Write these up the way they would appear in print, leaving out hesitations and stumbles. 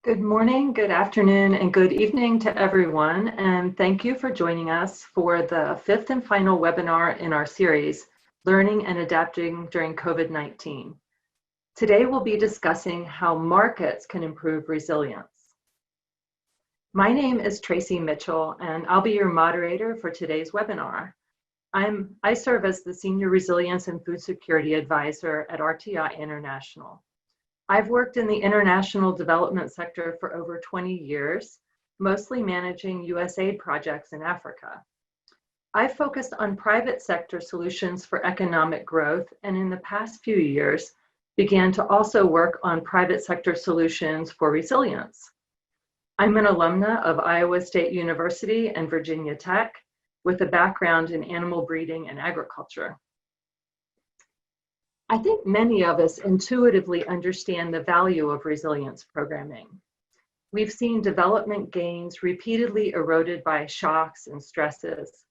Good morning, good afternoon, and good evening to everyone, and thank you for joining us for the fifth and final webinar in our series, Learning and Adapting During COVID-19. Today we'll be discussing how markets can improve resilience. My name is Tracy Mitchell, and I'll be your moderator for today's webinar. I serve as the Senior Resilience and Food Security Advisor at RTI International. I've worked in the international development sector for over 20 years, mostly managing USAID projects in Africa. I've focused on private sector solutions for economic growth, and in the past few years, began to also work on private sector solutions for resilience. I'm an alumna of Iowa State University and Virginia Tech, with a background in animal breeding and agriculture. I think many of us intuitively understand the value of resilience programming. We've seen development gains repeatedly eroded by shocks and stresses,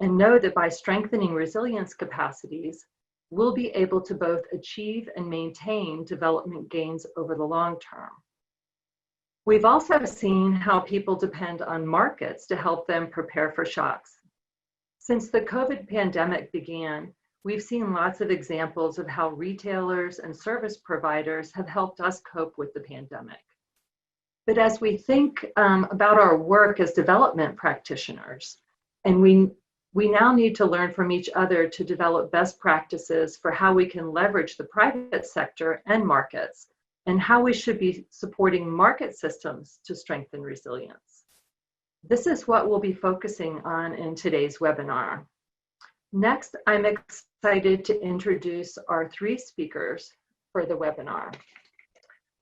and know that by strengthening resilience capacities, we'll be able to both achieve and maintain development gains over the long term. We've also seen how people depend on markets to help them prepare for shocks. Since the COVID pandemic began, we've seen lots of examples of how retailers and service providers have helped us cope with the pandemic. But as we think about our work as development practitioners, and we now need to learn from each other to develop best practices for how we can leverage the private sector and markets, and how we should be supporting market systems to strengthen resilience. This is what we'll be focusing on in today's webinar. Next, I'm excited to introduce our three speakers for the webinar.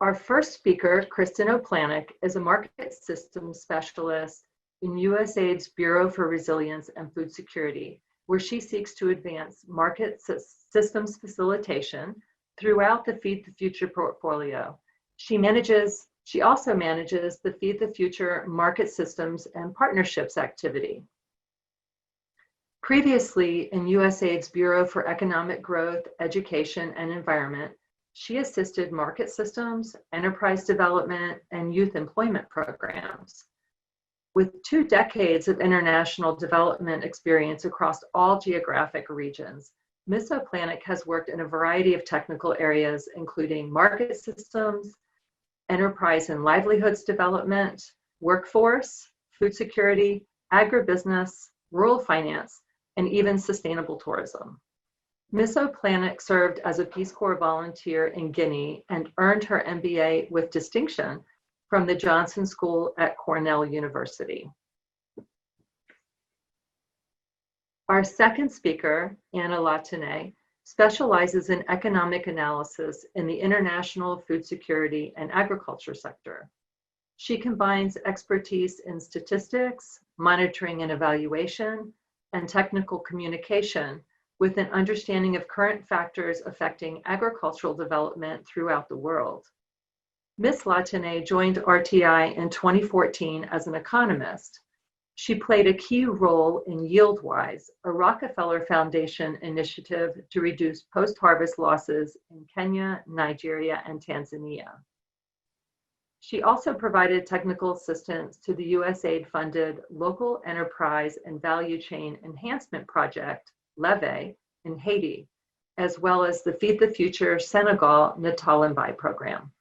Our first speaker, Kristen O'Planick, is a market systems specialist in USAID's Bureau for Resilience and Food Security, where she seeks to advance market systems facilitation throughout the Feed the Future portfolio. She also manages the Feed the Future market systems and partnerships activity. Previously, in USAID's Bureau for Economic Growth, Education, and Environment, she assisted market systems, enterprise development, and youth employment programs. With 2 decades of international development experience across all geographic regions, Ms. O'Planick has worked in a variety of technical areas, including market systems, enterprise and livelihoods development, workforce, food security, agribusiness, rural finance, and even sustainable tourism. Ms. O'Planick served as a Peace Corps volunteer in Guinea and earned her MBA with distinction from the Johnson School at Cornell University. Our second speaker, Anna Latine, specializes in economic analysis in the international food security and agriculture sector. She combines expertise in statistics, monitoring and evaluation, and technical communication with an understanding of current factors affecting agricultural development throughout the world. Ms. Latine joined RTI in 2014 as an economist. She played a key role in YieldWise, a Rockefeller Foundation initiative to reduce post-harvest losses in Kenya, Nigeria, and Tanzania. She also provided technical assistance to the USAID-funded Local Enterprise and Value Chain Enhancement Project, LEVE, in Haiti, as well as the Feed the Future Senegal Natalimbai program.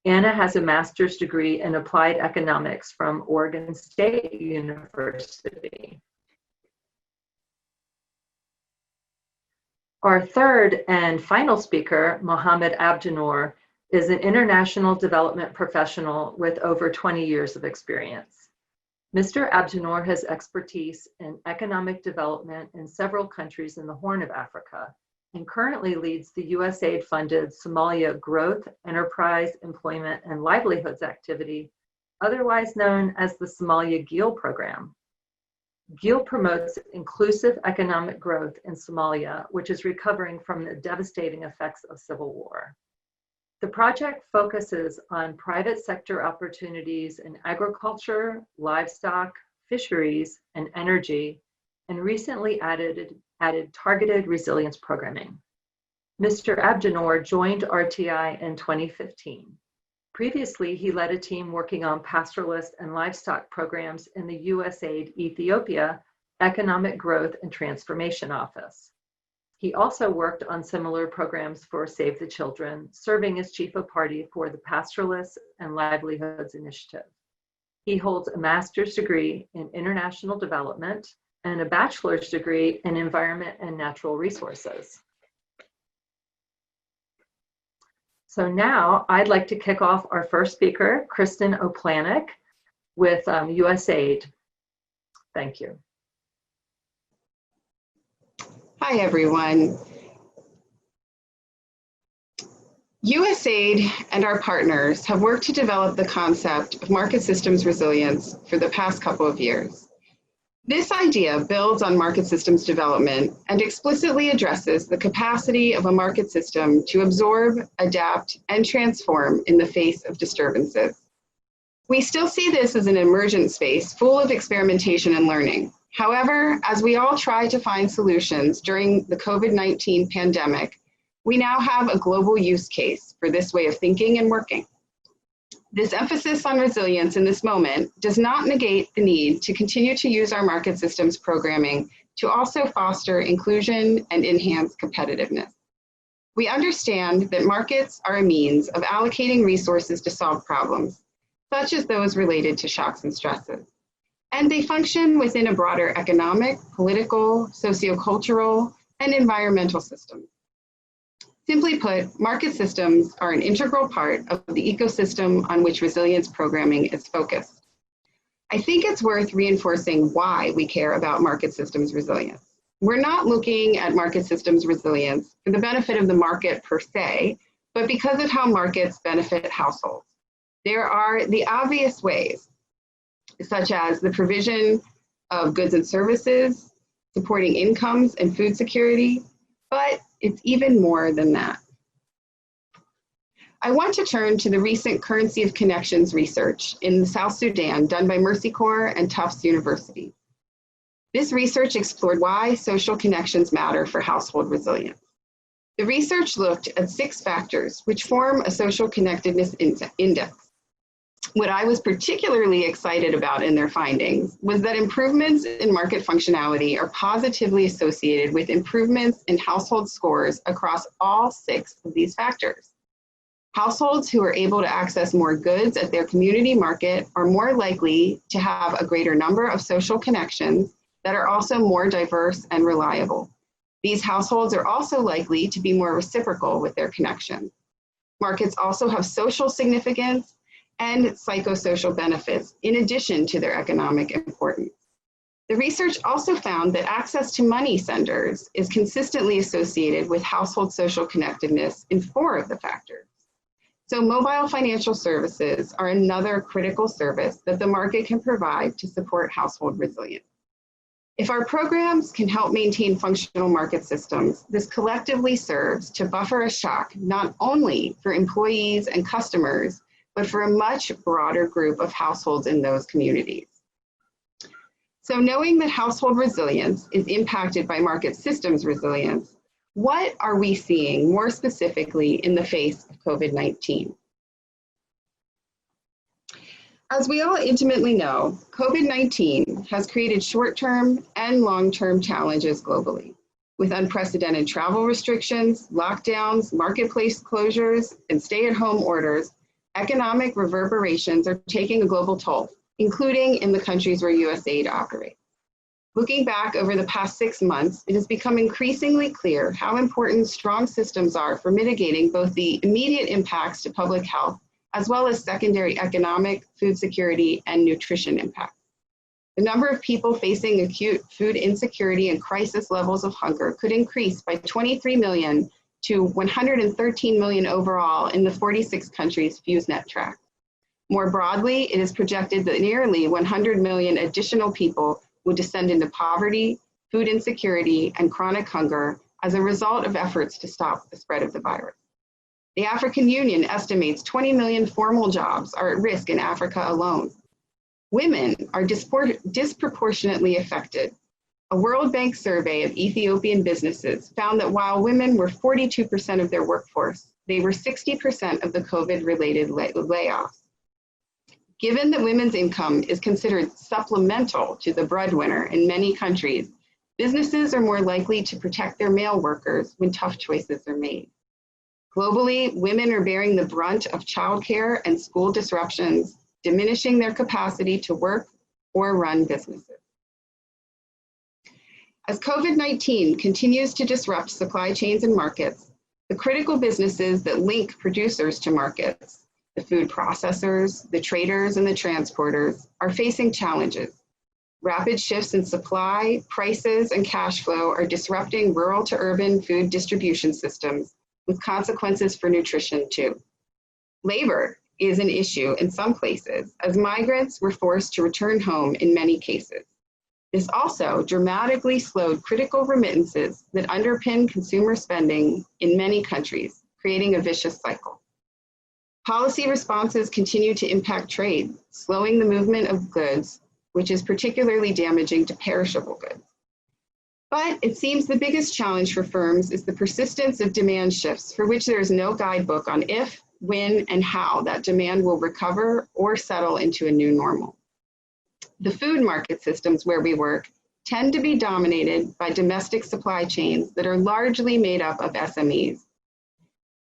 Anna has a master's degree in applied economics from Oregon State University. Our third and final speaker, Mohammed Abdinor, is an international development professional with over 20 years of experience. Mr. Abdinor has expertise in economic development in several countries in the Horn of Africa and currently leads the USAID-funded Somalia Growth, Enterprise, Employment, and Livelihoods activity, otherwise known as the Somalia GEAL program. GEAL promotes inclusive economic growth in Somalia, which is recovering from the devastating effects of civil war. The project focuses on private sector opportunities in agriculture, livestock, fisheries, and energy, and recently added targeted resilience programming. Mr. Abdinor joined RTI in 2015. Previously, he led a team working on pastoralist and livestock programs in the USAID Ethiopia Economic Growth and Transformation Office. He also worked on similar programs for Save the Children, serving as chief of party for the Pastoralists and Livelihoods Initiative. He holds a master's degree in international development and a bachelor's degree in environment and natural resources. So now I'd like to kick off our first speaker, Kristen Oplanik with USAID. Thank you. Hi, everyone. USAID and our partners have worked to develop the concept of market systems resilience for the past couple of years. This idea builds on market systems development and explicitly addresses the capacity of a market system to absorb, adapt, and transform in the face of disturbances. We still see this as an emergent space full of experimentation and learning. However, as we all try to find solutions during the COVID-19 pandemic, we now have a global use case for this way of thinking and working. This emphasis on resilience in this moment does not negate the need to continue to use our market systems programming to also foster inclusion and enhance competitiveness. We understand that markets are a means of allocating resources to solve problems, such as those related to shocks and stresses. And they function within a broader economic, political, sociocultural, and environmental system. Simply put, market systems are an integral part of the ecosystem on which resilience programming is focused. I think it's worth reinforcing why we care about market systems resilience. We're not looking at market systems resilience for the benefit of the market per se, but because of how markets benefit households. There are the obvious ways, such as the provision of goods and services, supporting incomes and food security, but it's even more than that. I want to turn to the recent Currency of Connections research in South Sudan done by Mercy Corps and Tufts University. This research explored why social connections matter for household resilience. The research looked at 6 factors which form a social connectedness index. What I was particularly excited about in their findings was that improvements in market functionality are positively associated with improvements in household scores across all 6 of these factors. Households who are able to access more goods at their community market are more likely to have a greater number of social connections that are also more diverse and reliable. These households are also likely to be more reciprocal with their connections. Markets also have social significance and psychosocial benefits in addition to their economic importance. The research also found that access to money senders is consistently associated with household social connectedness in 4 of the factors. So mobile financial services are another critical service that the market can provide to support household resilience. If our programs can help maintain functional market systems, this collectively serves to buffer a shock not only for employees and customers, but for a much broader group of households in those communities. So knowing that household resilience is impacted by market systems resilience, what are we seeing more specifically in the face of COVID-19? As we all intimately know, COVID-19 has created short-term and long-term challenges globally, with unprecedented travel restrictions, lockdowns, marketplace closures, and stay-at-home orders. Economic reverberations are taking a global toll, including in the countries where USAID operates. Looking back over the past 6 months, it has become increasingly clear how important strong systems are for mitigating both the immediate impacts to public health, as well as secondary economic, food security, and nutrition impacts. The number of people facing acute food insecurity and crisis levels of hunger could increase by 23 million to 113 million overall in the 46 countries FuseNet tracks. More broadly, it is projected that nearly 100 million additional people would descend into poverty, food insecurity, and chronic hunger as a result of efforts to stop the spread of the virus. The African Union estimates 20 million formal jobs are at risk in Africa alone. Women are disproportionately affected. A World Bank survey of Ethiopian businesses found that while women were 42% of their workforce, they were 60% of the COVID-related layoffs. Given that women's income is considered supplemental to the breadwinner in many countries, businesses are more likely to protect their male workers when tough choices are made. Globally, women are bearing the brunt of childcare and school disruptions, diminishing their capacity to work or run businesses. As COVID-19 continues to disrupt supply chains and markets, the critical businesses that link producers to markets, the food processors, the traders, and the transporters, are facing challenges. Rapid shifts in supply, prices, and cash flow are disrupting rural to urban food distribution systems, with consequences for nutrition too. Labor is an issue in some places, as migrants were forced to return home in many cases. This also dramatically slowed critical remittances that underpin consumer spending in many countries, creating a vicious cycle. Policy responses continue to impact trade, slowing the movement of goods, which is particularly damaging to perishable goods. But it seems the biggest challenge for firms is the persistence of demand shifts for which there is no guidebook on if, when, and how that demand will recover or settle into a new normal. The food market systems where we work tend to be dominated by domestic supply chains that are largely made up of SMEs.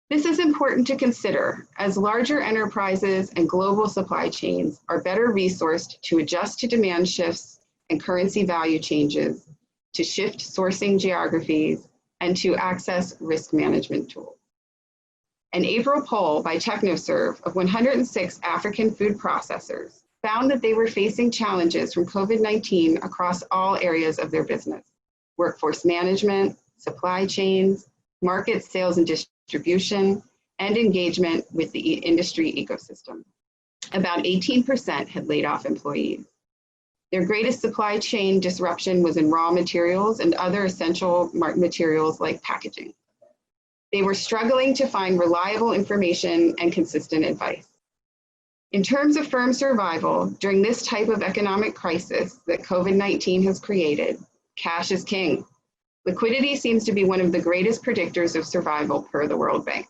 This is important to consider as larger enterprises and global supply chains are better resourced to adjust to demand shifts and currency value changes, to shift sourcing geographies, and to access risk management tools. An April poll by TechnoServe of 106 African food processors found that they were facing challenges from COVID-19 across all areas of their business: workforce management, supply chains, market sales and distribution, and engagement with the industry ecosystem. About 18% had laid off employees. Their greatest supply chain disruption was in raw materials and other essential materials like packaging. They were struggling to find reliable information and consistent advice. In terms of firm survival, during this type of economic crisis that COVID-19 has created, cash is king. Liquidity seems to be one of the greatest predictors of survival per the World Bank.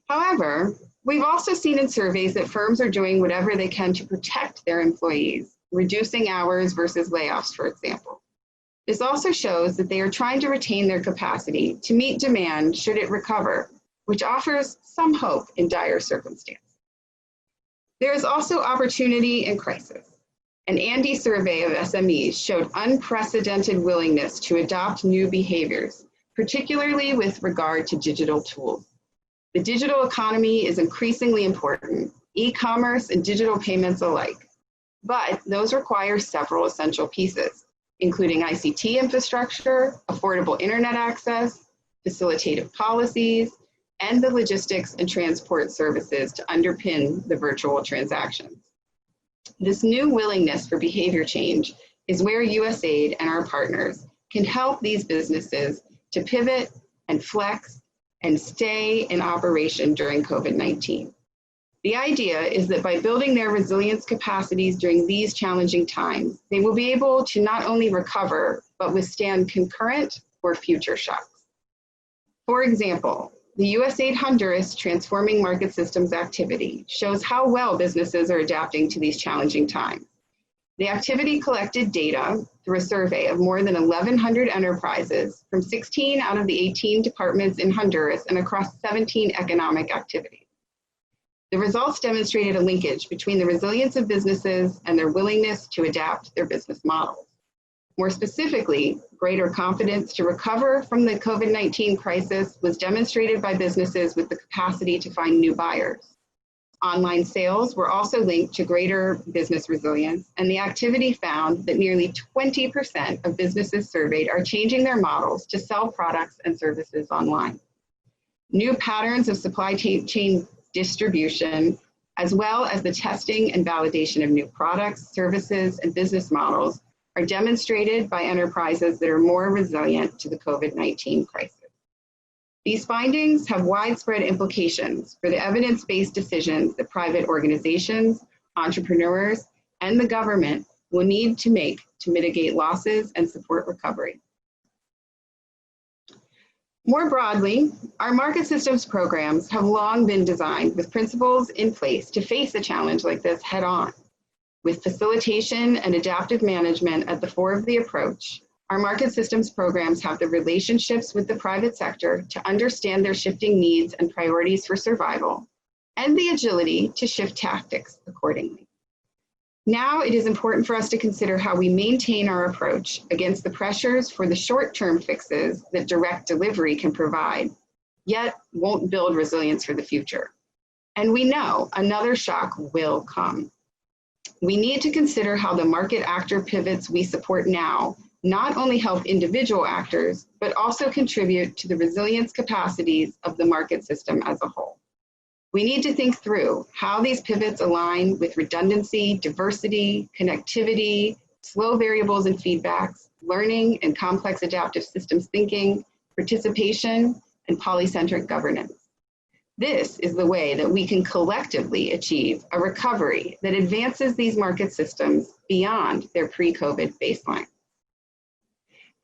However, we've also seen in surveys that firms are doing whatever they can to protect their employees, reducing hours versus layoffs, for example. This also shows that they are trying to retain their capacity to meet demand should it recover, which offers some hope in dire circumstances. There is also opportunity in crisis. An Andy survey of SMEs showed unprecedented willingness to adopt new behaviors, particularly with regard to digital tools. The digital economy is increasingly important, e-commerce and digital payments alike, but those require several essential pieces, including ICT infrastructure, affordable internet access, facilitative policies, and the logistics and transport services to underpin the virtual transactions. This new willingness for behavior change is where USAID and our partners can help these businesses to pivot and flex and stay in operation during COVID-19. The idea is that by building their resilience capacities during these challenging times, they will be able to not only recover, but withstand concurrent or future shocks. For example, the USAID Honduras Transforming Market Systems activity shows how well businesses are adapting to these challenging times. The activity collected data through a survey of more than 1,100 enterprises from 16 out of the 18 departments in Honduras and across 17 economic activities. The results demonstrated a linkage between the resilience of businesses and their willingness to adapt their business models. More specifically, greater confidence to recover from the COVID-19 crisis was demonstrated by businesses with the capacity to find new buyers. Online sales were also linked to greater business resilience, and the activity found that nearly 20% of businesses surveyed are changing their models to sell products and services online. New patterns of supply chain distribution, as well as the testing and validation of new products, services, and business models are demonstrated by enterprises that are more resilient to the COVID-19 crisis. These findings have widespread implications for the evidence-based decisions that private organizations, entrepreneurs, and the government will need to make to mitigate losses and support recovery. More broadly, our market systems programs have long been designed with principles in place to face a challenge like this head on. With facilitation and adaptive management at the fore of the approach, our market systems programs have the relationships with the private sector to understand their shifting needs and priorities for survival, and the agility to shift tactics accordingly. Now it is important for us to consider how we maintain our approach against the pressures for the short-term fixes that direct delivery can provide, yet won't build resilience for the future. And we know another shock will come. We need to consider how the market actor pivots we support now not only help individual actors, but also contribute to the resilience capacities of the market system as a whole. We need to think through how these pivots align with redundancy, diversity, connectivity, slow variables and feedbacks, learning and complex adaptive systems thinking, participation, and polycentric governance. This is the way that we can collectively achieve a recovery that advances these market systems beyond their pre-COVID baseline.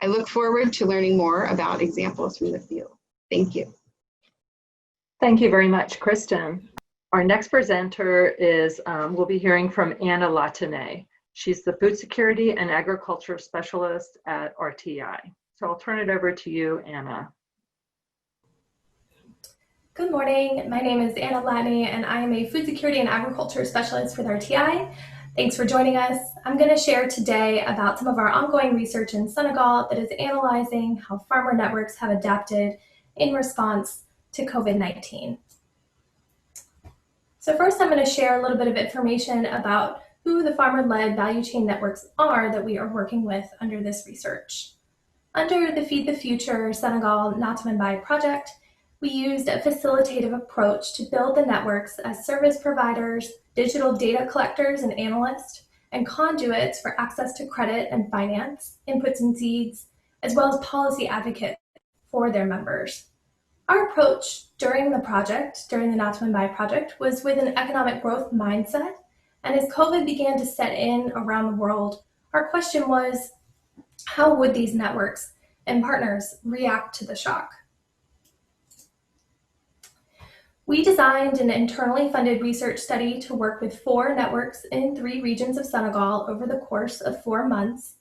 I look forward to learning more about examples from the field. Thank you. Thank you very much, Kristen. Our next presenter is, we'll be hearing from Anna Latine. She's the Food Security and Agriculture Specialist at RTI. So I'll turn it over to you, Anna. Good morning, my name is Anna Latine and I am a Food Security and Agriculture Specialist with RTI. Thanks for joining us. I'm going to share today about some of our ongoing research in Senegal that is analyzing how farmer networks have adapted in response to COVID-19. So first I'm going to share a little bit of information about who the farmer-led value chain networks are that we are working with under this research. Under the Feed the Future Senegal Natamenbai project, we used a facilitative approach to build the networks as service providers, digital data collectors and analysts, and conduits for access to credit and finance, inputs and seeds, as well as policy advocates for their members. Our approach during the Natamenbai project, was with an economic growth mindset. And as COVID began to set in around the world, our question was, how would these networks and partners react to the shock? We designed an internally funded research study to work with 4 networks in 3 regions of Senegal over the course of 4 months.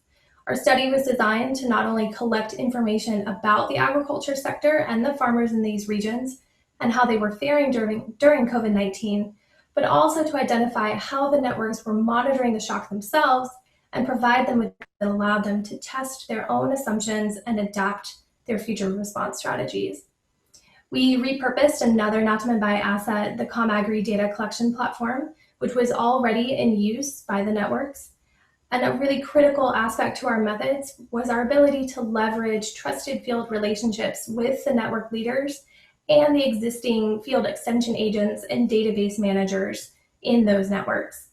Our study was designed to not only collect information about the agriculture sector and the farmers in these regions and how they were faring during COVID-19, but also to identify how the networks were monitoring the shock themselves and provide them with that allowed them to test their own assumptions and adapt their future response strategies. We repurposed another Natamenbai asset, the ComAgri data collection platform, which was already in use by the networks. And a really critical aspect to our methods was our ability to leverage trusted field relationships with the network leaders and the existing field extension agents and database managers in those networks.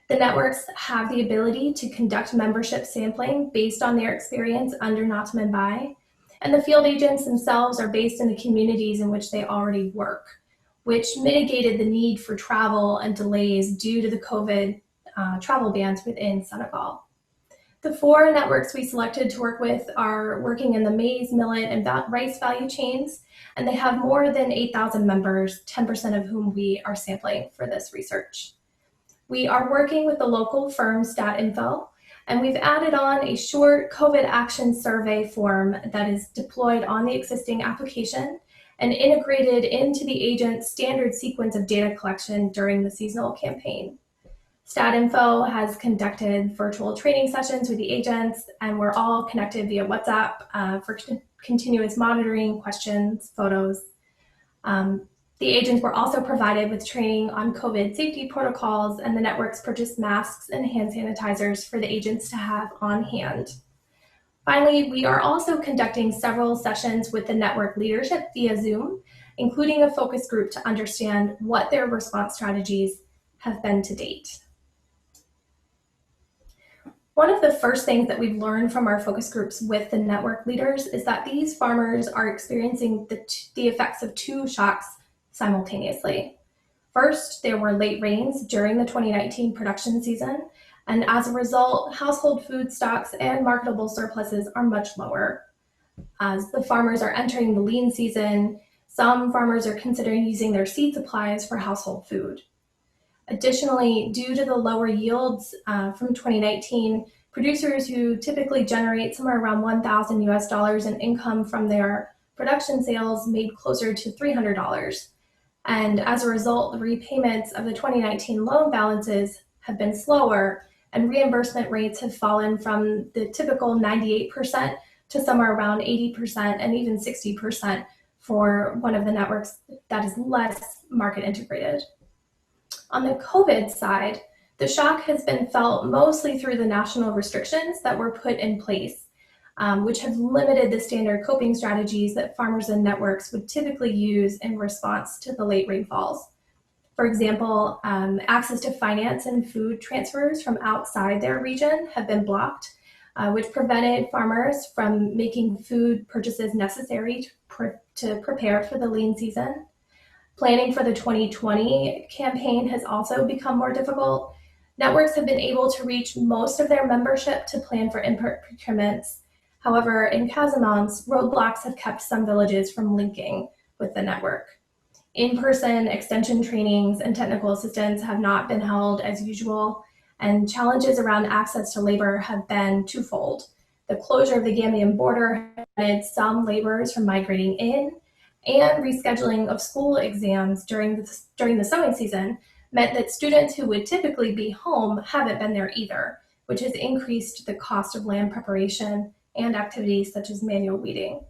The networks have the ability to conduct membership sampling based on their experience under Natamenbai, and the field agents themselves are based in the communities in which they already work, which mitigated the need for travel and delays due to the COVID travel bans within Senegal. The 4 networks we selected to work with are working in the maize, millet, and rice value chains, and they have more than 8,000 members, 10% of whom we are sampling for this research. We are working with the local firm StatInfo, and we've added on a short COVID action survey form that is deployed on the existing application and integrated into the agent's standard sequence of data collection during the seasonal campaign. StatInfo has conducted virtual training sessions with the agents, and we're all connected via WhatsApp for continuous monitoring, questions, photos. The agents were also provided with training on COVID safety protocols, and the networks purchased masks and hand sanitizers for the agents to have on hand. Finally, we are also conducting several sessions with the network leadership via Zoom, including a focus group to understand what their response strategies have been to date. One of the first things that we've learned from our focus groups with the network leaders is that these farmers are experiencing the effects of 2 shocks simultaneously. First, there were late rains during the 2019 production season, And as a result, household food stocks and marketable surpluses are much lower. As the farmers are entering the lean season, some farmers are considering using their seed supplies for household food. Additionally, due to the lower yields from 2019, producers who typically generate somewhere around $1,000 in income from their production sales made closer to $300. And as a result, the repayments of the 2019 loan balances have been slower, and reimbursement rates have fallen from the typical 98% to somewhere around 80% and even 60% for one of the networks that is less market integrated. On the COVID side, the shock has been felt mostly through the national restrictions that were put in place, which have limited the standard coping strategies that farmers and networks would typically use in response to the late rainfalls. For example, access to finance and food transfers from outside their region have been blocked, which prevented farmers from making food purchases necessary to prepare for the lean season. Planning for the 2020 campaign has also become more difficult. Networks have been able to reach most of their membership to plan for input procurements. However, in Casamance, roadblocks have kept some villages from linking with the network. In-person extension trainings and technical assistance have not been held as usual, and challenges around access to labor have been twofold. The closure of the Gambian border prevented some laborers from migrating in, and rescheduling of school exams during the sowing season meant that students who would typically be home haven't been there either, which has increased the cost of land preparation and activities such as manual weeding.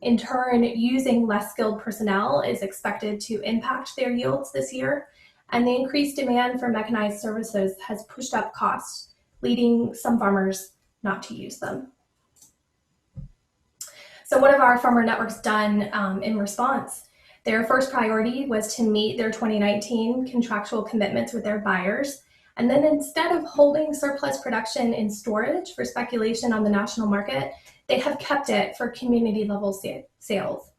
In turn, using less skilled personnel is expected to impact their yields this year, and the increased demand for mechanized services has pushed up costs, leading some farmers not to use them. So what have our farmer networks done in response? Their first priority was to meet their 2019 contractual commitments with their buyers. And then instead of holding surplus production in storage for speculation on the national market, they have kept it for community level sales.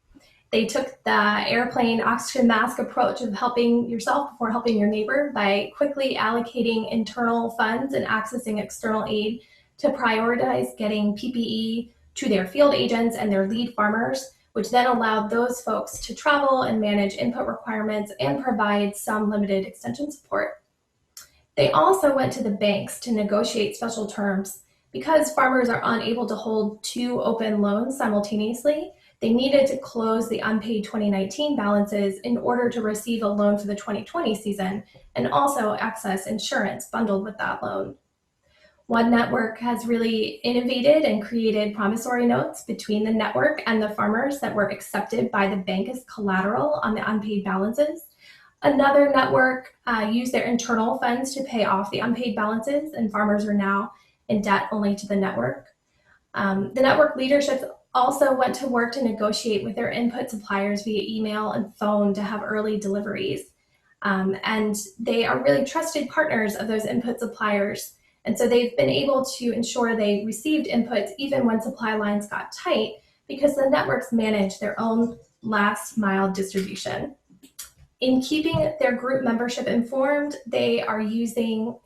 They took the airplane oxygen mask approach of helping yourself before helping your neighbor by quickly allocating internal funds and accessing external aid to prioritize getting PPE to their field agents and their lead farmers, which then allowed those folks to travel and manage input requirements and provide some limited extension support. They also went to the banks to negotiate special terms. Because farmers are unable to hold two open loans simultaneously, they needed to close the unpaid 2019 balances in order to receive a loan for the 2020 season and also access insurance bundled with that loan. One network has really innovated and created promissory notes between the network and the farmers that were accepted by the bank as collateral on the unpaid balances. Another network used their internal funds to pay off the unpaid balances, and farmers are now in debt only to the network. The network leadership also went to work to negotiate with their input suppliers via email and phone to have early deliveries. And they are really trusted partners of those input suppliers. And so they've been able to ensure they received inputs even when supply lines got tight, because the networks manage their own last mile distribution. In keeping their group membership informed, they're using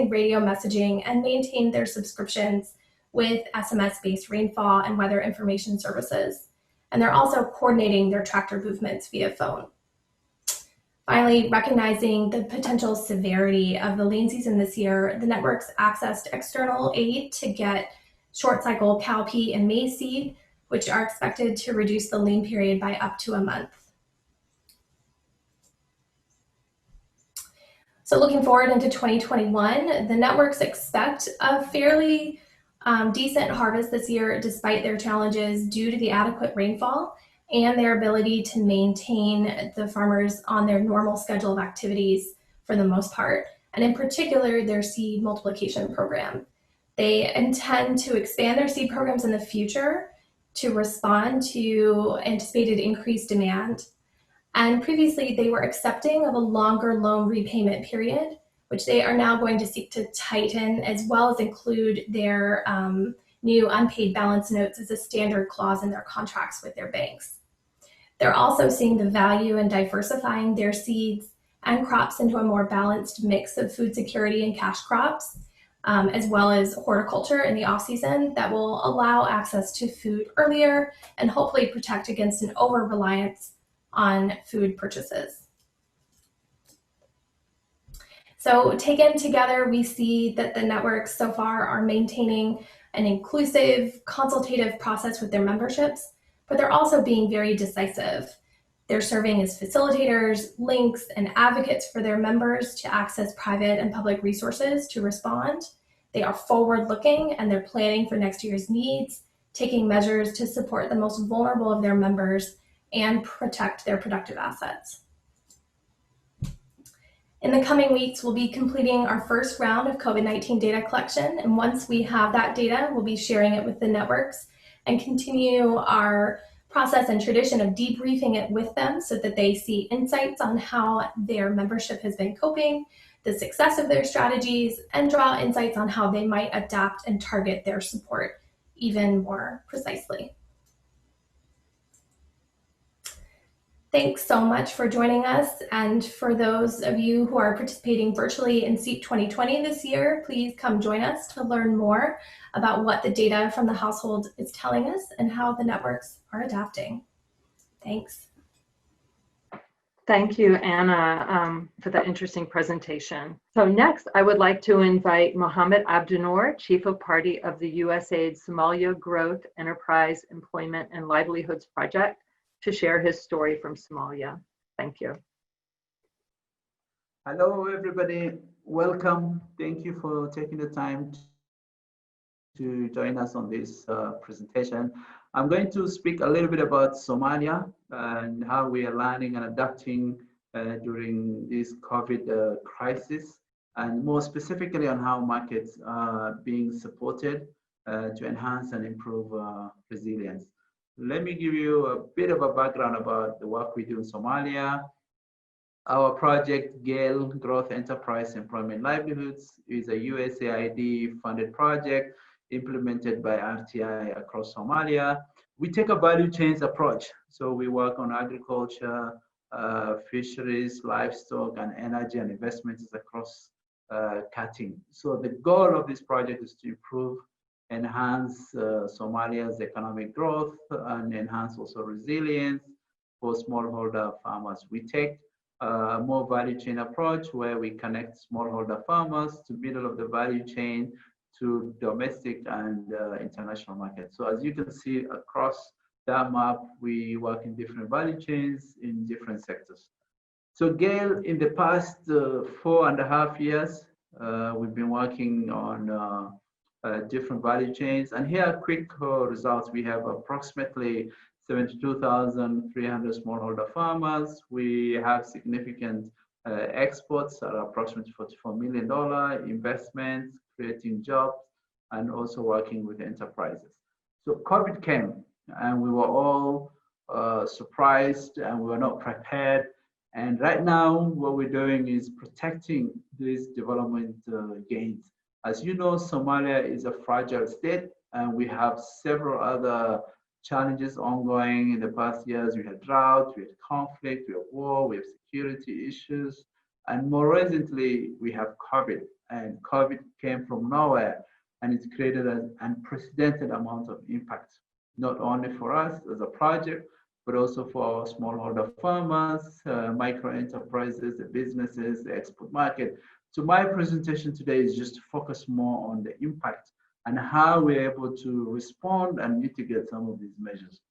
radio messaging and maintain their subscriptions with SMS-based rainfall and weather information services. And they're also coordinating their tractor movements via phone. Finally, recognizing the potential severity of the lean season this year, the networks accessed external aid to get short cycle cowpea and maize seed, which are expected to reduce the lean period by up to a month. So looking forward into 2021, the networks expect a fairly decent harvest this year despite their challenges due to the adequate rainfall and their ability to maintain the farmers on their normal schedule of activities for the most part, and in particular, their seed multiplication program. They intend to expand their seed programs in the future to respond to anticipated increased demand. And previously, they were accepting of a longer loan repayment period, which they are now going to seek to tighten, as well as include their new unpaid balance notes as a standard clause in their contracts with their banks. They're also seeing the value in diversifying their seeds and crops into a more balanced mix of food security and cash crops, as well as horticulture in the off-season that will allow access to food earlier and hopefully protect against an over-reliance on food purchases. So taken together, we see that the networks so far are maintaining an inclusive, consultative process with their memberships, but they're also being very decisive. They're serving as facilitators, links, and advocates for their members to access private and public resources to respond. They are forward-looking and they're planning for next year's needs, taking measures to support the most vulnerable of their members and protect their productive assets. In the coming weeks, we'll be completing our first round of COVID-19 data collection, and once we have that data, we'll be sharing it with the networks and continue our process and tradition of debriefing it with them so that they see insights on how their membership has been coping, the success of their strategies, and draw insights on how they might adapt and target their support even more precisely. Thanks so much for joining us, and for those of you who are participating virtually in SEEP 2020 this year, please come join us to learn more about what the data from the household is telling us and how the networks are adapting. Thanks. Thank you, Anna, for that interesting presentation. So next, I would like to invite Mohammed Abdinor, Chief of Party of the USAID Somalia Growth, Enterprise, Employment, and Livelihoods Project, to share his story from Somalia. Thank you. Hello, everybody. Welcome. Thank you for taking the time to join us on this presentation. I'm going to speak a little bit about Somalia and how we are learning and adapting during this COVID crisis, and more specifically on how markets are being supported to enhance and improve resilience. Let me give you a bit of a background about the work we do in Somalia. Our project, GALE, Growth, Enterprise, Employment, Livelihoods, is a USAID funded project implemented by RTI across Somalia. We take a value chains approach. So we work on agriculture, fisheries, livestock, and energy and investments across cutting. So the goal of this project is to improve, enhance Somalia's economic growth, and enhance also resilience for smallholder farmers. We take a more value chain approach where we connect smallholder farmers to middle of the value chain to domestic and international markets. So as you can see across that map, we work in different value chains in different sectors. So GALE, in the past 4.5 years, we've been working on different value chains. And here are quick results. We have approximately 72,300 smallholder farmers. We have significant exports at approximately $44 million, investments, creating jobs, and also working with enterprises. So COVID came and we were all surprised and we were not prepared. And right now, what we're doing is protecting these development gains. As you know, Somalia is a fragile state, and we have several other challenges ongoing in the past years. We had drought, we had conflict, we have war, we have security issues, and more recently, we have COVID. And COVID came from nowhere, and it's created an unprecedented amount of impact, not only for us as a project, but also for smallholder farmers, micro enterprises, the businesses, the export market. So my presentation today is just to focus more on the impact and how we're able to respond and mitigate some of these measures.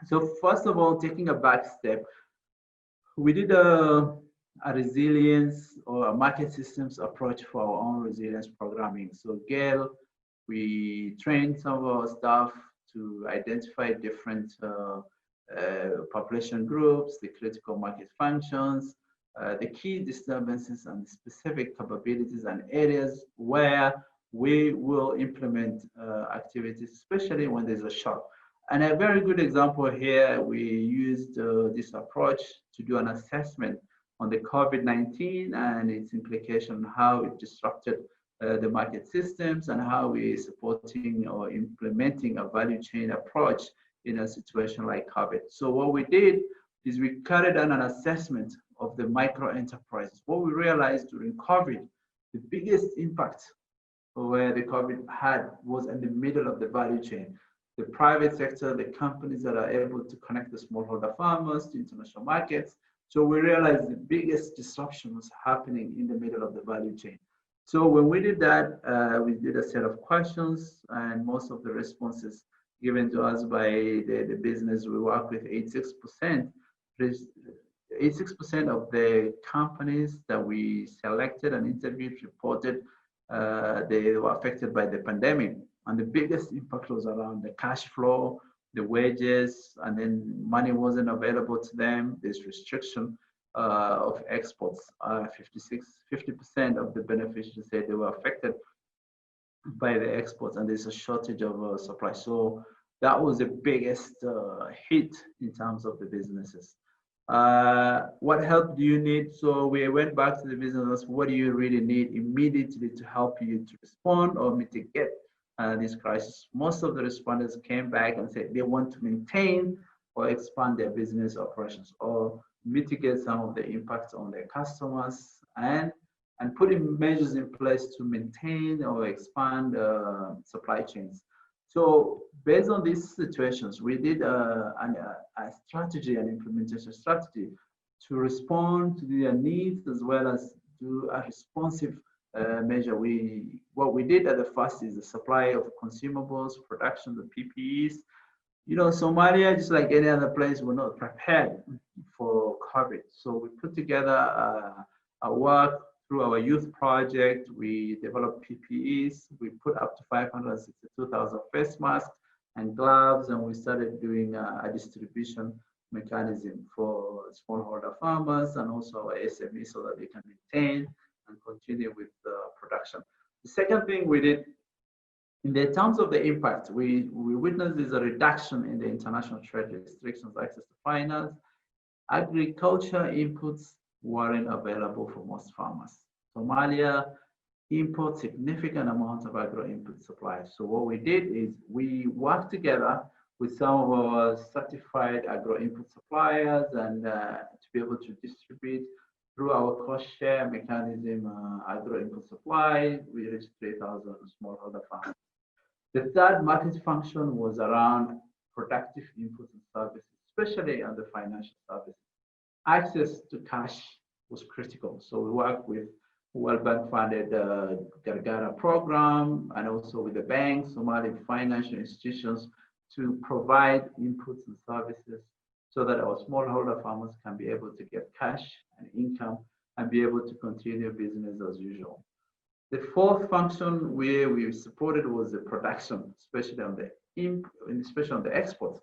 So first of all, taking a back step, we did a resilience or a market systems approach for our own resilience programming. So GALE, we trained some of our staff to identify different population groups, the critical market functions, the key disturbances and specific capabilities and areas where we will implement activities, especially when there's a shock. And a very good example here, we used this approach to do an assessment on the COVID-19 and its implication, how it disrupted the market systems and how we're supporting or implementing a value chain approach in a situation like COVID. So what we did is we carried out an assessment of the micro enterprises. What we realized during COVID, the biggest impact where the COVID had was in the middle of the value chain. The private sector, the companies that are able to connect the smallholder farmers to international markets. So we realized the biggest disruption was happening in the middle of the value chain. So when we did that, we did a set of questions, and most of the responses given to us by the business we work with, 86% of the companies that we selected and interviewed reported they were affected by the pandemic. And the biggest impact was around the cash flow, the wages, and then money wasn't available to them. There's restriction of exports. 50% of the beneficiaries said they were affected by the exports, and there's a shortage of supply. So that was the biggest hit in terms of the businesses. What help do you need? So we went back to the business. What do you really need immediately to help you to respond or mitigate this crisis? Most of the respondents came back and said they want to maintain or expand their business operations or mitigate some of the impacts on their customers and putting measures in place to maintain or expand supply chains. So based on these situations, we did a strategy, an implementation strategy to respond to their needs as well as do a responsive measure. What we did at the first is the supply of consumables, production of PPEs. You know, Somalia, just like any other place, were not prepared for COVID. So we put together a work through our youth project. We developed PPEs. We put up to 562,000 face masks and gloves, and we started doing a distribution mechanism for smallholder farmers and also our SMEs so that they can maintain and continue with the production. The second thing we did, in the terms of the impact, we witnessed is a reduction in the international trade restrictions, access to finance. Agriculture inputs weren't available for most farmers. Somalia imports significant amounts of agro input supplies. So what we did is we worked together with some of our certified agro input suppliers and to be able to distribute through our cost share mechanism agro input supply. We reached 3,000 smallholder farmers. The third market function was around productive inputs and services, especially on the financial services. Access to cash was critical. So we worked with World Bank funded Gargara program and also with the banks, Somali financial institutions to provide inputs and services so that our smallholder farmers can be able to get cash and income and be able to continue business as usual. The fourth function where we supported was the production, especially on the exports.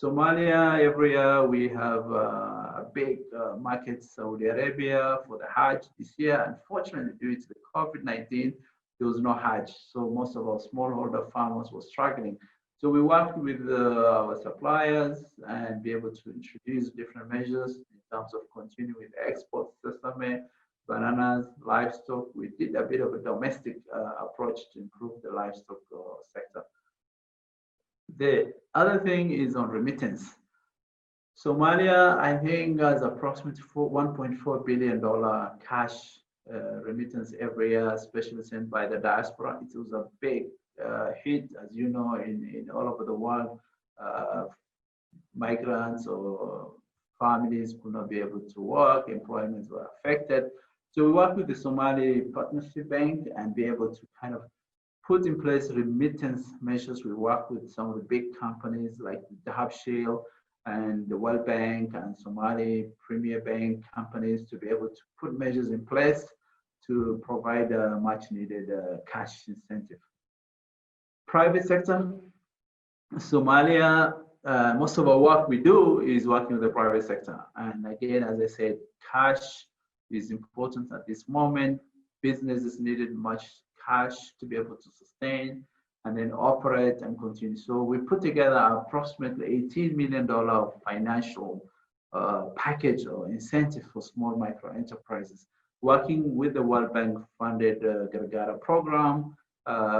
Somalia, every year we have a big market, Saudi Arabia for the Hajj this year. Unfortunately, due to the COVID-19, there was no Hajj. So most of our smallholder farmers were struggling. So we worked with our suppliers and be able to introduce different measures in terms of continuing with exports, sesame, bananas, livestock. We did a bit of a domestic approach to improve the livestock sector. The other thing is on remittance. Somalia, I think, has approximately $1.4 billion cash remittance every year, especially sent by the diaspora. It was a big hit, as you know, in all over the world. Migrants or families could not be able to work, employments were affected. So we worked with the Somali Partnership Bank and be able to kind of put in place remittance measures. We work with some of the big companies like Dahabshil and the World Bank and Somali Premier Bank companies to be able to put measures in place to provide a much needed cash incentive. Private sector, Somalia, most of our work we do is working with the private sector. And again, as I said, cash is important at this moment. Businesses needed much cash to be able to sustain and then operate and continue. So we put together approximately $18 million financial package or incentive for small micro enterprises, working with the World Bank funded Gargara program,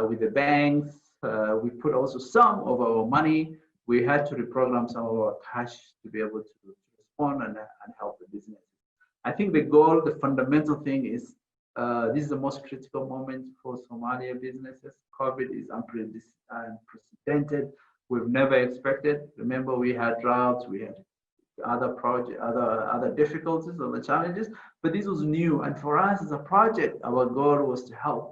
with the banks. We put also some of our money. We had to reprogram some of our cash to be able to respond and help the business. I think the goal, the fundamental thing is this is the most critical moment for Somalia businesses. COVID is unprecedented. We've never expected. Remember, we had droughts, we had other difficulties, other challenges, but this was new. And for us as a project, our goal was to help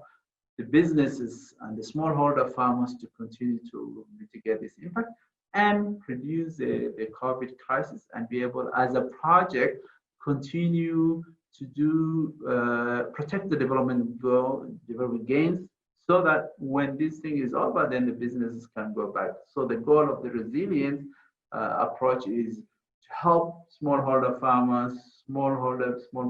the businesses and the smallholder farmers to continue to mitigate this impact and reduce the COVID crisis and be able, as a project, continue to do protect the development gains, so that when this thing is over, then the businesses can go back. So the goal of the resilience approach is to help smallholder farmers, small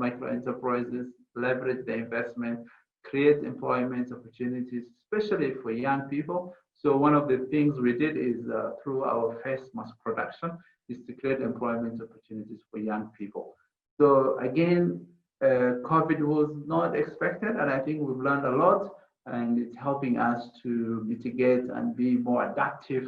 micro enterprises leverage the investment, create employment opportunities, especially for young people. So one of the things we did is through our first mass production is to create employment opportunities for young people. So again, COVID was not expected, and I think we've learned a lot, and it's helping us to mitigate and be more adaptive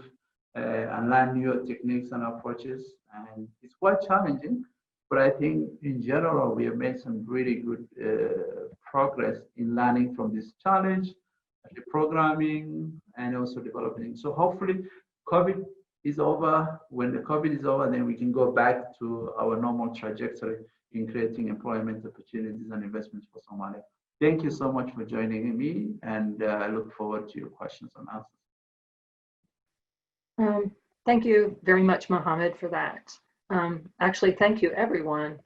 and learn new techniques and approaches. And it's quite challenging, but I think in general, we have made some really good progress in learning from this challenge, the programming, and also developing. So hopefully COVID is over. When the COVID is over, then we can go back to our normal trajectory in creating employment opportunities and investments for Somalia. Thank you so much for joining me, and I look forward to your questions and answers. Thank you very much, Mohammed, for that. Actually, thank you, everyone.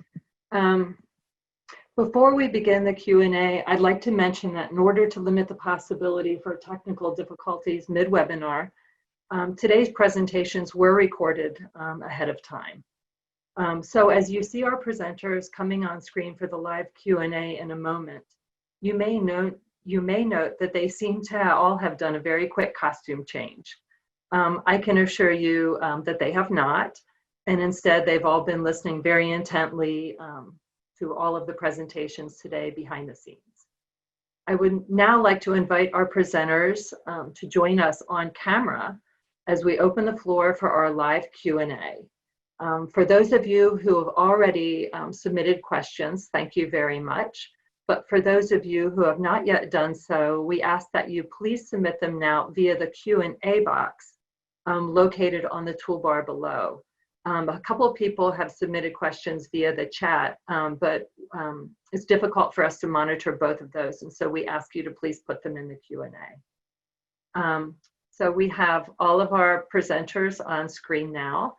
Before we begin the Q&A, I'd like to mention that in order to limit the possibility for technical difficulties mid-webinar, today's presentations were recorded ahead of time. So as you see our presenters coming on screen for the live Q&A in a moment, you may note that they seem to all have done a very quick costume change. I can assure you that they have not, and instead they've all been listening very intently to all of the presentations today behind the scenes. I would now like to invite our presenters to join us on camera as we open the floor for our live Q&A. For those of you who have already submitted questions, thank you very much. But for those of you who have not yet done so, we ask that you please submit them now via the Q&A box located on the toolbar below. A couple of people have submitted questions via the chat, but it's difficult for us to monitor both of those, and so we ask you to please put them in the Q&A. So we have all of our presenters on screen now.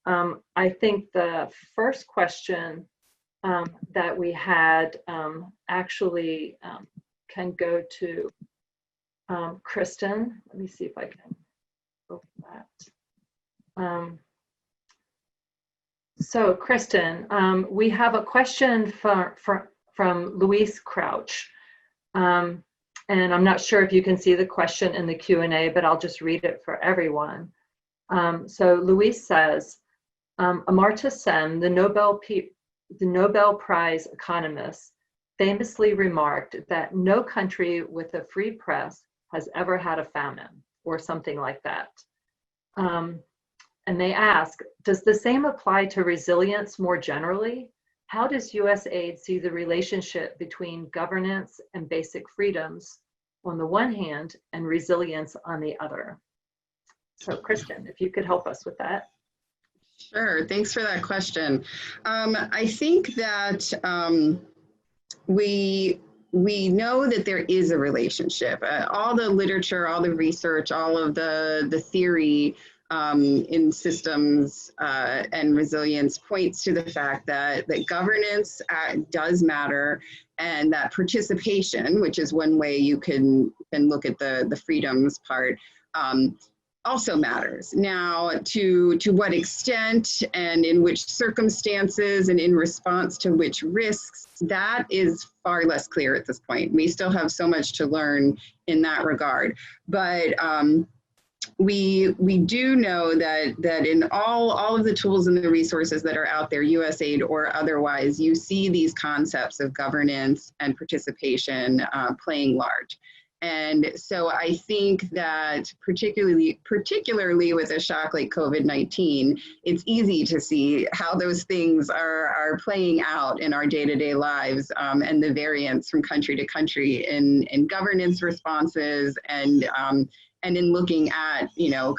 I think the first question that we had actually can go to Kristen. Let me see if I can open that. So Kristen, we have a question from Luis Crouch. And I'm not sure if you can see the question in the Q&A, but I'll just read it for everyone. So Luis says, Amartya Sen, the Nobel Prize economist, famously remarked that no country with a free press has ever had a famine, or something like that. And they ask, does the same apply to resilience more generally? How does USAID see the relationship between governance and basic freedoms on the one hand and resilience on the other? So Kristen, if you could help us with that. Sure, thanks for that question. I think that we know that there is a relationship. All the literature, all the research, all of the theory in systems and resilience points to the fact that governance does matter, and that participation, which is one way you can look at the freedoms part, also matters. Now, to what extent and in which circumstances and in response to which risks, that is far less clear at this point. We still have so much to learn in that regard. But we do know that in all of the tools and the resources that are out there, USAID or otherwise, you see these concepts of governance and participation playing large. And so I think that particularly with a shock like COVID-19, it's easy to see how those things are playing out in our day-to-day lives, and the variance from country to country in governance responses, and in looking at,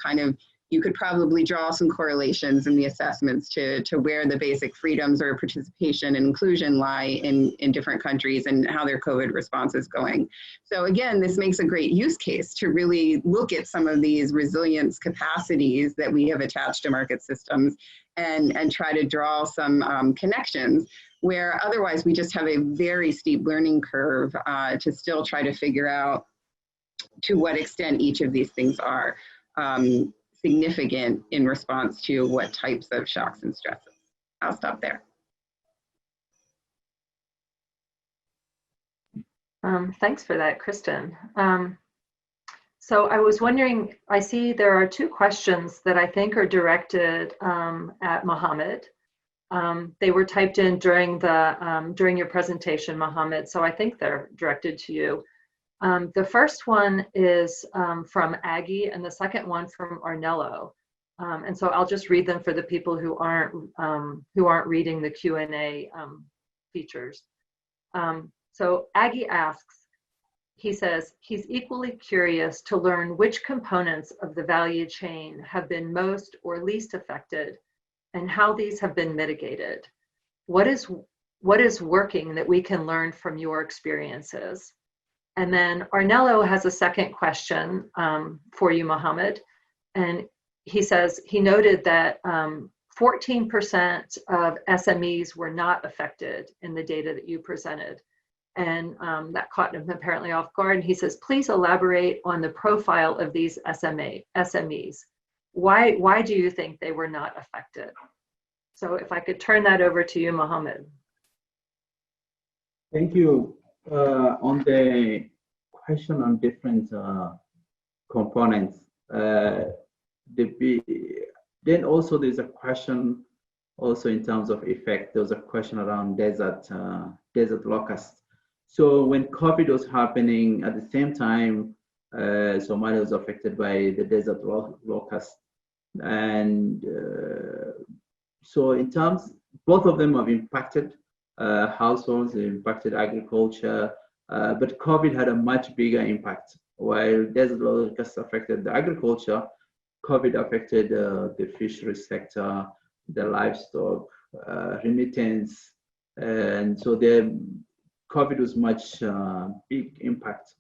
kind of, you could probably draw some correlations in the assessments to where the basic freedoms or participation and inclusion lie in different countries and how their COVID response is going. So again, this makes a great use case to really look at some of these resilience capacities that we have attached to market systems and try to draw some connections where otherwise we just have a very steep learning curve to still try to figure out to what extent each of these things are significant in response to what types of shocks and stresses. I'll stop there. Thanks for that, Kristen. So I was wondering, I see there are two questions that I think are directed at Mohammed. They were typed in during your presentation, Mohammed, so I think they're directed to you. The first one is from Aggie, and the second one from Arnello. And so I'll just read them for the people who aren't reading the Q&A features. So Aggie asks, he says, he's equally curious to learn which components of the value chain have been most or least affected and how these have been mitigated. What is working that we can learn from your experiences? And then Arnello has a second question for you, Mohammed. And he says, he noted that 14% of SMEs were not affected in the data that you presented. And that caught him apparently off guard. And he says, please elaborate on the profile of these SMEs. Why do you think they were not affected? So if I could turn that over to you, Mohammed. Thank you. On the question on different components, then also there's a question also in terms of effect. There was a question around desert locusts. So when COVID was happening at the same time, Somalia was affected by the desert locust. And so in terms, both of them have impacted households, they impacted agriculture, but COVID had a much bigger impact. While desert locusts affected the agriculture, COVID affected the fishery sector, the livestock, remittance, and so COVID was much big impact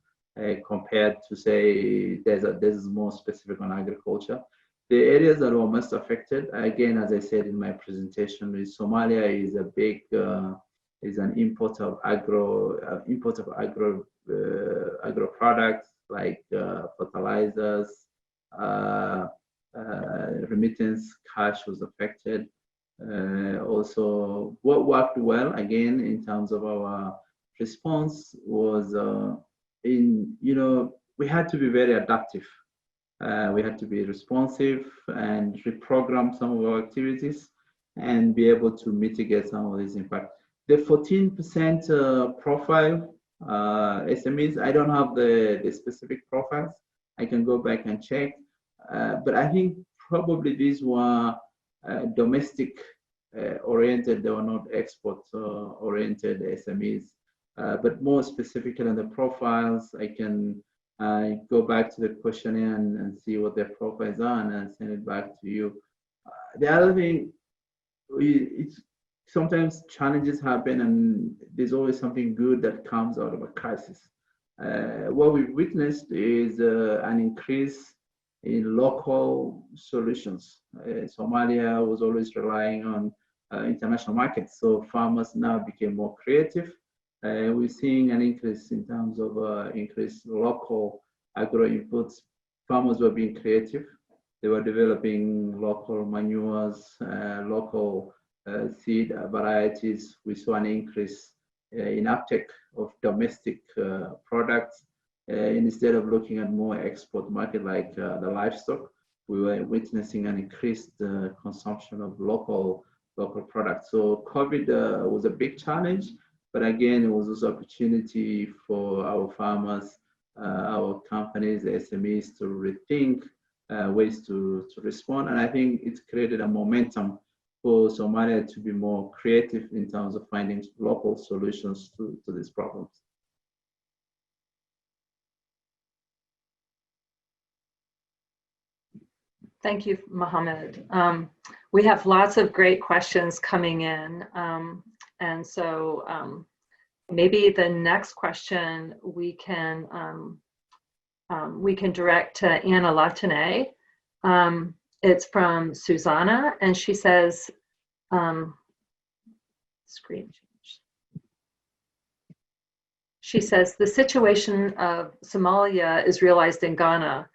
compared to, say, desert. This is more specific on agriculture. The areas that were most affected, again, as I said in my presentation, is Somalia is a big is an importer of agro products like fertilizers, remittance, cash was affected. Also, what worked well again in terms of our response was we had to be very adaptive. We had to be responsive and reprogram some of our activities and be able to mitigate some of these impacts. The 14% profile SMEs, I don't have the specific profiles. I can go back and check. But I think probably these were domestic oriented, they were not export oriented SMEs. But more specifically on the profiles, I can go back to the questionnaire and see what their profiles are and send it back to you. The other thing, it's sometimes challenges happen and there's always something good that comes out of a crisis. What we've witnessed is an increase in local solutions. Somalia was always relying on international markets, so farmers now became more creative. We're seeing an increase in terms of increased local agro inputs. Farmers were being creative. They were developing local manures, local seed varieties. We saw an increase in uptake of domestic products. Instead of looking at more export market like the livestock, we were witnessing an increased consumption of local products. So COVID was a big challenge, but again, it was also opportunity for our farmers our companies, the SMEs, to rethink ways to respond. And I think it's created a momentum for Somalia to be more creative in terms of finding local solutions to these problems. Thank you, Mohammed. We have lots of great questions coming in. And so maybe the next question we can direct to Anna Latine. It's from Susanna, and she says, screen change. She says, the situation of Somalia is realized in Ghana.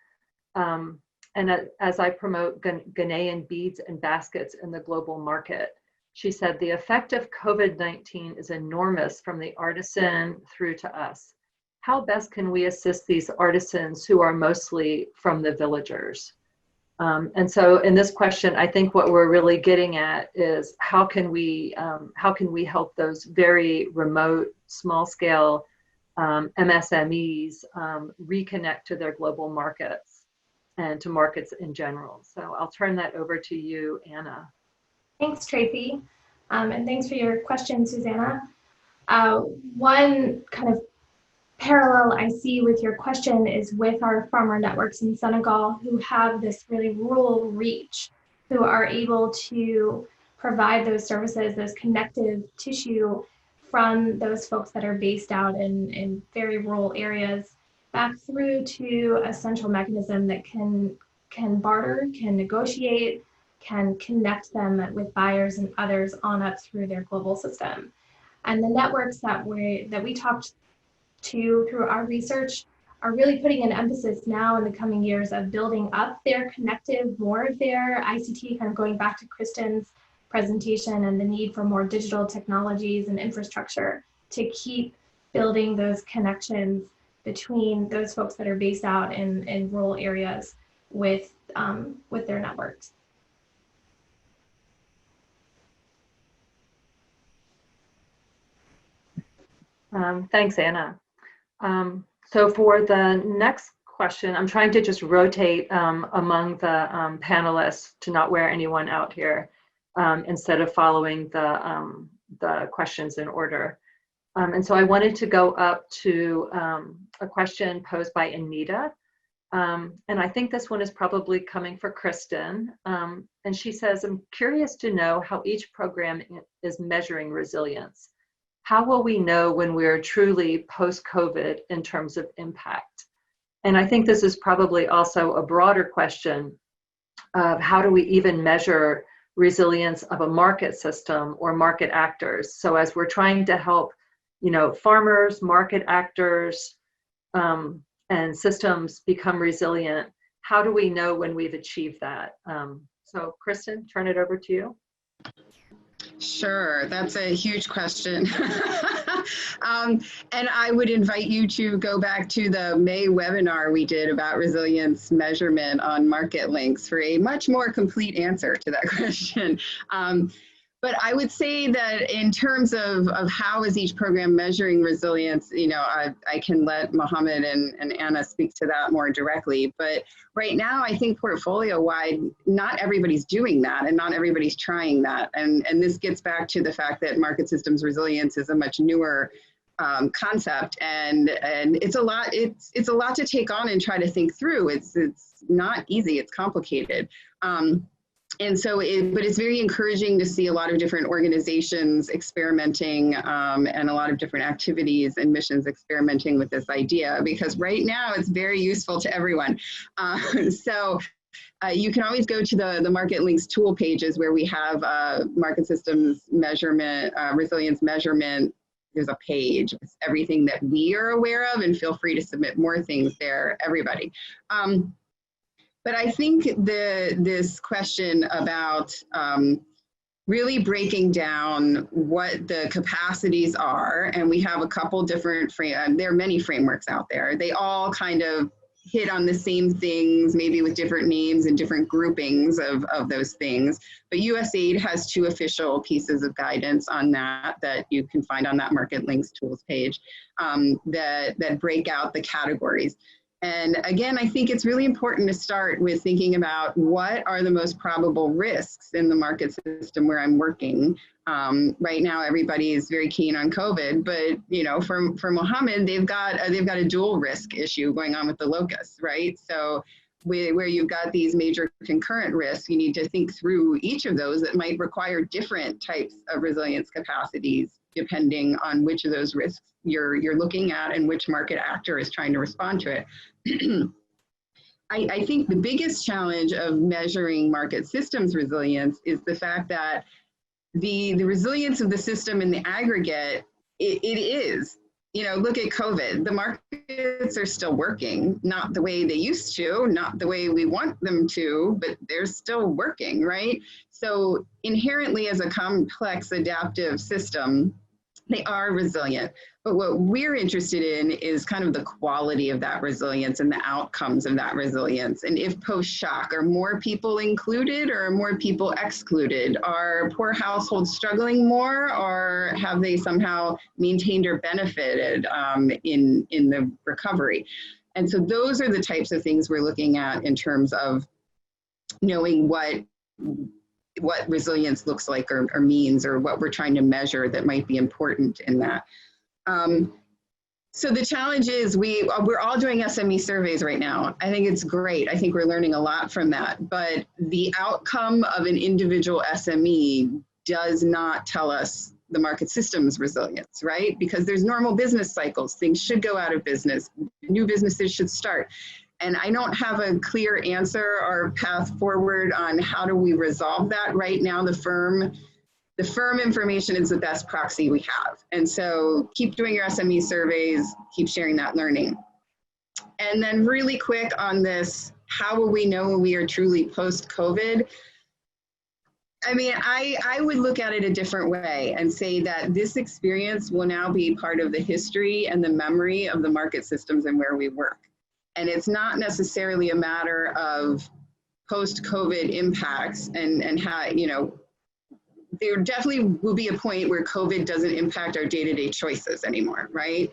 And as I promote Ghanaian beads and baskets in the global market, she said, the effect of COVID-19 is enormous from the artisan through to us. How best can we assist these artisans who are mostly from the villagers? And so in this question, I think what we're really getting at is how can we help those very remote, small scale MSMEs reconnect to their global markets and to markets in general. So I'll turn that over to you, Anna. Thanks, Tracy. And thanks for your question, Susanna. One kind of parallel I see with your question is with our farmer networks in Senegal who have this really rural reach, who are able to provide those services, those connective tissue from those folks that are based out in very rural areas back through to a central mechanism that can barter, can negotiate, can connect them with buyers and others on up through their global system. And the networks that we talked to through our research are really putting an emphasis now in the coming years of building up their connective, more of their ICT, kind of going back to Kristen's presentation and the need for more digital technologies and infrastructure to keep building those connections between those folks that are based out in rural areas with their networks. Thanks, Anna. So for the next question, I'm trying to just rotate among the panelists to not wear anyone out here instead of following the questions in order. And so I wanted to go up to a question posed by Anita. And I think this one is probably coming for Kristen. And she says, I'm curious to know how each program is measuring resilience. How will we know when we're truly post-COVID in terms of impact? And I think this is probably also a broader question of how do we even measure resilience of a market system or market actors? So as we're trying to help, farmers, market actors, and systems become resilient, how do we know when we've achieved that? So Kristen, turn it over to you. Sure, that's a huge question. And I would invite you to go back to the May webinar we did about resilience measurement on market links for a much more complete answer to that question. But I would say that in terms of how is each program measuring resilience, I can let Mohammed and Anna speak to that more directly. But right now, I think portfolio-wide, not everybody's doing that and not everybody's trying that. And this gets back to the fact that market systems resilience is a much newer concept, and it's a lot to take on and try to think through. It's not easy, it's complicated. And so, but it's very encouraging to see a lot of different organizations experimenting and a lot of different activities and missions experimenting with this idea, because right now it's very useful to everyone. You can always go to the Market Links tool pages where we have market systems measurement, resilience measurement. There's a page with everything that we are aware of, and feel free to submit more things there, everybody. But I think this question about really breaking down what the capacities are, and we have a couple different there are many frameworks out there. They all kind of hit on the same things, maybe with different names and different groupings of those things. But USAID has 2 official pieces of guidance on that you can find on that Market Links tools page that break out the categories. And again, I think it's really important to start with thinking about what are the most probable risks in the market system where I'm working. Right now, everybody is very keen on COVID, but you know, for Mohammed, they've got a dual risk issue going on with the locusts, right? So where you've got these major concurrent risks, you need to think through each of those that might require different types of resilience capacities, depending on which of those risks you're looking at and which market actor is trying to respond to it. I think the biggest challenge of measuring market systems resilience is the fact that the resilience of the system in the aggregate, it is. You know, look at COVID. The markets are still working, not the way they used to, not the way we want them to, but they're still working, right? So inherently as a complex adaptive system, they are resilient. But what we're interested in is kind of the quality of that resilience and the outcomes of that resilience. And if post-shock, are more people included or are more people excluded? Are poor households struggling more, or have they somehow maintained or benefited in the recovery? And so those are the types of things we're looking at in terms of knowing what resilience looks like or means, or what we're trying to measure that might be important in that. So the challenge is we're all doing SME surveys right now. I think it's great. I think we're learning a lot from that, but the outcome of an individual SME does not tell us the market system's resilience, right? Because there's normal business cycles. Things should go out of business. New businesses should start. And I don't have a clear answer or path forward on how do we resolve that right now. The firm information is the best proxy we have. And so keep doing your SME surveys, keep sharing that learning. And then really quick on this, how will we know when we are truly post-COVID? I mean, I would look at it a different way and say that this experience will now be part of the history and the memory of the market systems and where we work. And it's not necessarily a matter of post-COVID impacts and how, you know, there definitely will be a point where COVID doesn't impact our day-to-day choices anymore, right?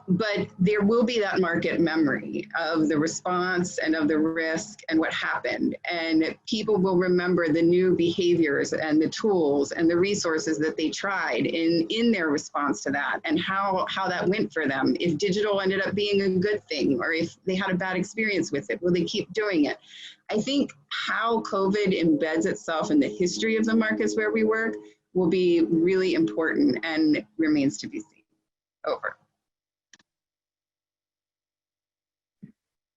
But there will be that market memory of the response and of the risk and what happened. And people will remember the new behaviors and the tools and the resources that they tried in their response to that, and how that went for them. If digital ended up being a good thing, or if they had a bad experience with it, will they keep doing it? I think how COVID embeds itself in the history of the markets where we work will be really important and remains to be seen. Over.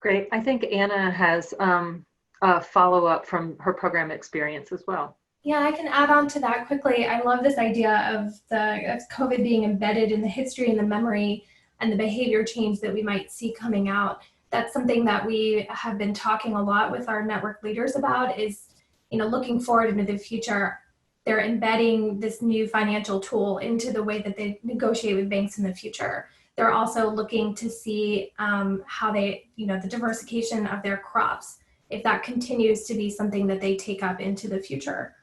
Great. I think Anna has a follow-up from her program experience as well. Yeah, I can add on to that quickly. I love this idea of COVID being embedded in the history and the memory and the behavior change that we might see coming out. That's something that we have been talking a lot with our network leaders about, is, you know, looking forward into the future. They're embedding this new financial tool into the way that they negotiate with banks in the future. They're also looking to see how they, you know, the diversification of their crops, if that continues to be something that they take up into the future.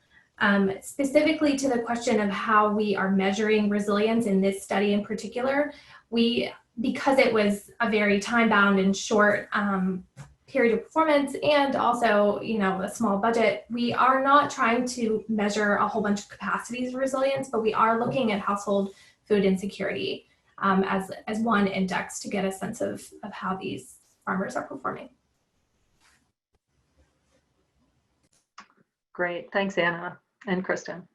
Specifically to the question of how we are measuring resilience in this study in particular, because it was a very time-bound and short period of performance, and also, you know, a small budget, we are not trying to measure a whole bunch of capacities of resilience, but we are looking at household food insecurity as one index to get a sense of how these farmers are performing. Great, thanks Anna and Kristen.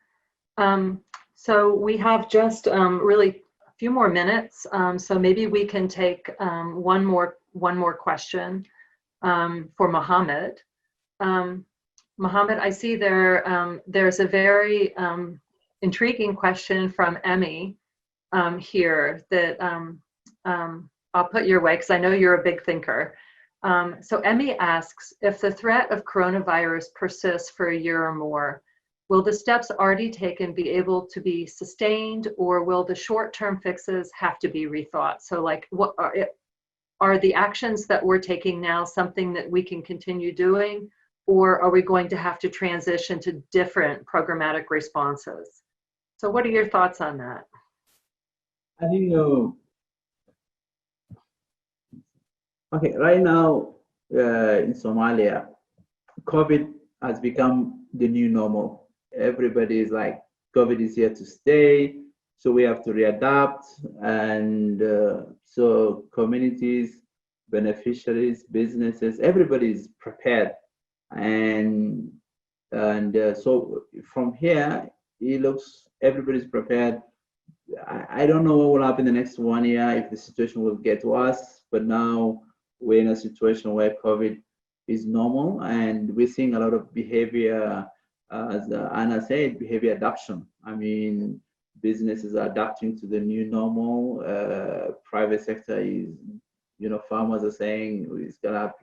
So we have just really a few more minutes, so maybe we can take one more question for Mohammed. Mohammed, I see there's a very intriguing question from Emmy here that I'll put your way, because I know you're a big thinker. So Emmy asks, if the threat of coronavirus persists for a year or more, will the steps already taken be able to be sustained, or will the short-term fixes have to be rethought? So like, are the actions that we're taking now something that we can continue doing, or are we going to have to transition to different programmatic responses? So what are your thoughts on that? I think, okay, right now in Somalia, COVID has become the new normal. Everybody is like, COVID is here to stay, so we have to readapt. And so communities, beneficiaries, businesses, everybody is prepared. And so from here, it looks everybody's prepared. I don't know what will happen the next 1 year, if the situation will get worse, but now we're in a situation where COVID is normal, and we're seeing a lot of behavior, as Anna said, behavior adoption. I mean, businesses are adapting to the new normal. Private sector is, farmers are saying it's gonna have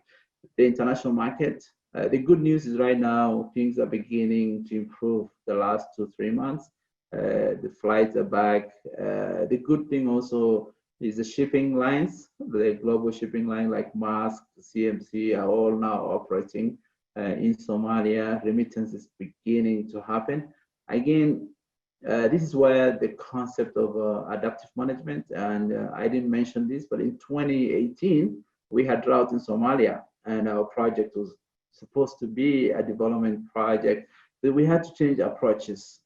the international market. The good news is right now things are beginning to improve the last 2-3 months. The flights are back. The good thing also is the shipping lines, the global shipping line like Maersk, CMC are all now operating in Somalia. Remittance is beginning to happen. Again, this is where the concept of adaptive management, and I didn't mention this, but in 2018, we had drought in Somalia, and our project was supposed to be a development project, but we had to change approaches.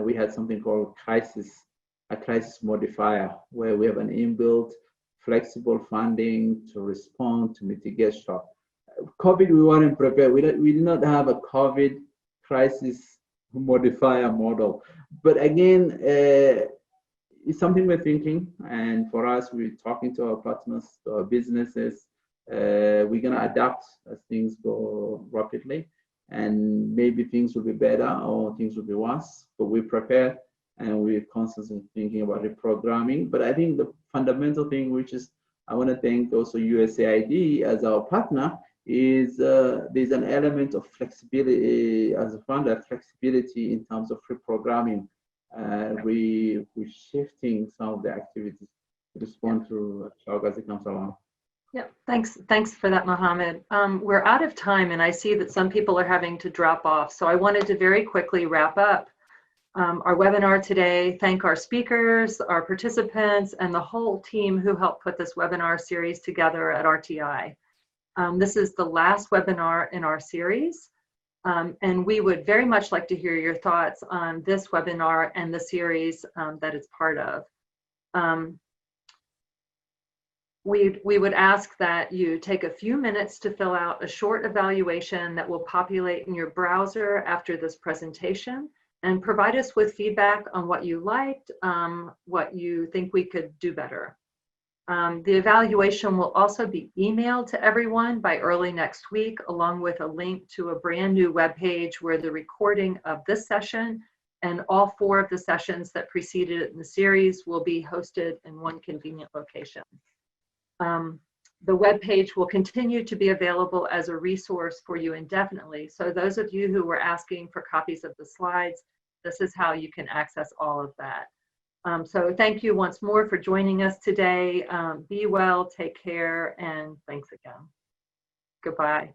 We had something called crisis, a crisis modifier, where we have an inbuilt flexible funding to respond to mitigate shock. COVID, we weren't prepared. We did not have a COVID crisis modifier model. But again, it's something we're thinking, and for us, we're talking to our partners, to our businesses. We're gonna adapt as things go rapidly, and maybe things will be better or things will be worse, but we're prepared and we're constantly thinking about reprogramming. But I think the fundamental thing, which is, I wanna thank also USAID as our partner, is there's an element of flexibility, as a founder, flexibility in terms of reprogramming. We're shifting some of the activities to respond to shock as it comes along. Yeah, thanks for that, Mohammed. We're out of time, and I see that some people are having to drop off. So I wanted to very quickly wrap up our webinar today, thank our speakers, our participants, and the whole team who helped put this webinar series together at RTI. This is the last webinar in our series, and we would very much like to hear your thoughts on this webinar and the series that it's part of. We would ask that you take a few minutes to fill out a short evaluation that will populate in your browser after this presentation, and provide us with feedback on what you liked, what you think we could do better. The evaluation will also be emailed to everyone by early next week, along with a link to a brand new webpage where the recording of this session and all 4 of the sessions that preceded it in the series will be hosted in one convenient location. The webpage will continue to be available as a resource for you indefinitely. So those of you who were asking for copies of the slides, this is how you can access all of that. So thank you once more for joining us today. Be well, take care, and thanks again. Goodbye.